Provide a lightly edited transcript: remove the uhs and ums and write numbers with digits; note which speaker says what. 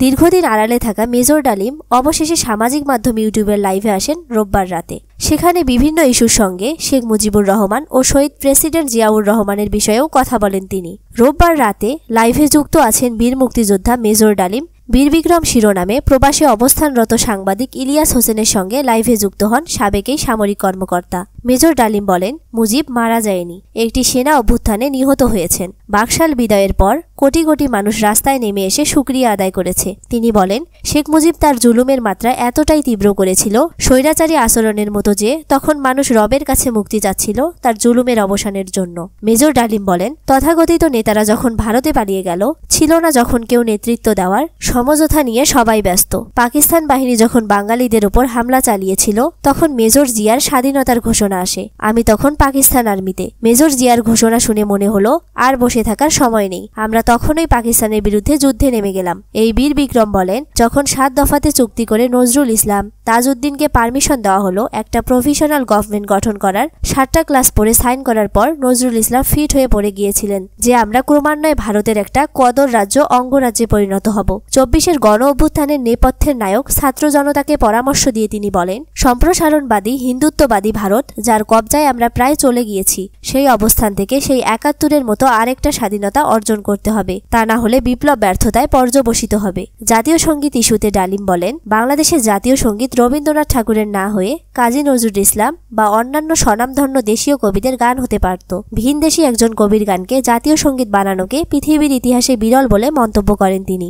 Speaker 1: দীর্ঘদিন আড়ালে থাকা মেজর ডালিম অবশেষে সামাজিক মাধ্যম ইউটিউবের লাইভে আসেন রোববার রাতে। সেখানে বিভিন্ন ইস্যুর সঙ্গে শেখ মুজিবুর রহমান ও শহীদ প্রেসিডেন্ট জিয়াউর রহমানের বিষয়েও কথা বলেন তিনি। রোববার রাতে লাইভে যুক্ত আছেন বীর মুক্তিযোদ্ধা মেজর ডালিম। বীরবিক্রম শিরোনামে প্রবাসে অবস্থানরত সাংবাদিক ইলিয়াস হোসেনের সঙ্গে লাইভে যুক্ত হন সাবেক এই সামরিক কর্মকর্তা। মেজর ডালিম বলেন, মুজিব মারা যায়নি, একটি সেনা অভ্যুত্থানে নিহত হয়েছেন। বাকশাল বিদায়ের পর কোটি কোটি মানুষ রাস্তায় নেমে এসে শুকরিয়া আদায় করেছে। তিনি বলেন, শেখ মুজিব তার জুলুমের মাত্রা এতটাই তীব্র করেছিল, স্বৈরাচারী আচরণের মতো যে তখন মানুষ রবের কাছে মুক্তি চাচ্ছিল তার জুলুমের অবসানের জন্য। মেজর ডালিম বলেন, তথাকথিত নেতারা যখন ভারতে পালিয়ে গেল, ছিল না যখন কেউ নেতৃত্ব দেওয়ার, সমঝোতা নিয়ে সবাই ব্যস্ত। পাকিস্তান বাহিনী যখন বাঙালিদের উপর হামলা চালিয়েছিল, তখন মেজর জিয়ার স্বাধীনতার ঘোষণা আসে। আমি তখন পাকিস্তান আর্মিতে। মেজর জিয়ার ঘোষণা শুনে মনে হলো আর বসে থাকার সময় নেই। আমরা তখনই পাকিস্তানের বিরুদ্ধে যুদ্ধে নেমে গেলাম। এই বীর বিক্রম বলেন, যখন 7 দফাতে চুক্তি করে নজরুল ইসলাম তাজউদ্দিনকে পারমিশন দেওয়া হলো একটা প্রফেশনাল গভর্নমেন্ট গঠন করার, 7টা ক্লাস পড়ে সাইন করার পর নজরুল ইসলাম ফিট হয়ে পড়ে গিয়েছিলেন যে আমরা ক্রমান্বয়ে ভারতের একটা কদর রাজ্য অঙ্গরাজ্যে পরিণত হব। 24-এর গণ অভ্যুত্থানের নেপথ্যের নায়ক ছাত্র জনতাকে পরামর্শ দিয়ে তিনি বলেন, সম্প্রসারণবাদী হিন্দুত্ববাদী ভারত যার কবজায় আমরা প্রায় চলে গিয়েছি, সেই অবস্থান থেকে সেই 71-এর মতো আরেকটা স্বাধীনতা অর্জন করতে হবে। তা না হলে বিপ্লব ব্যর্থতায় পর্যবসিত হবে। জাতীয় সঙ্গীত ইস্যুতে ডালিম বলেন, বাংলাদেশের জাতীয় সঙ্গীত রবীন্দ্রনাথ ঠাকুরের না হয়ে কাজী নজরুল ইসলাম বা অন্যান্য স্বনামধন্য দেশীয় কবিদের গান হতে পারত। ভিনদেশী একজন কবির গানকে জাতীয় সঙ্গীত বানানোকে পৃথিবীর ইতিহাসে বিরল বলে মন্তব্য করেন তিনি।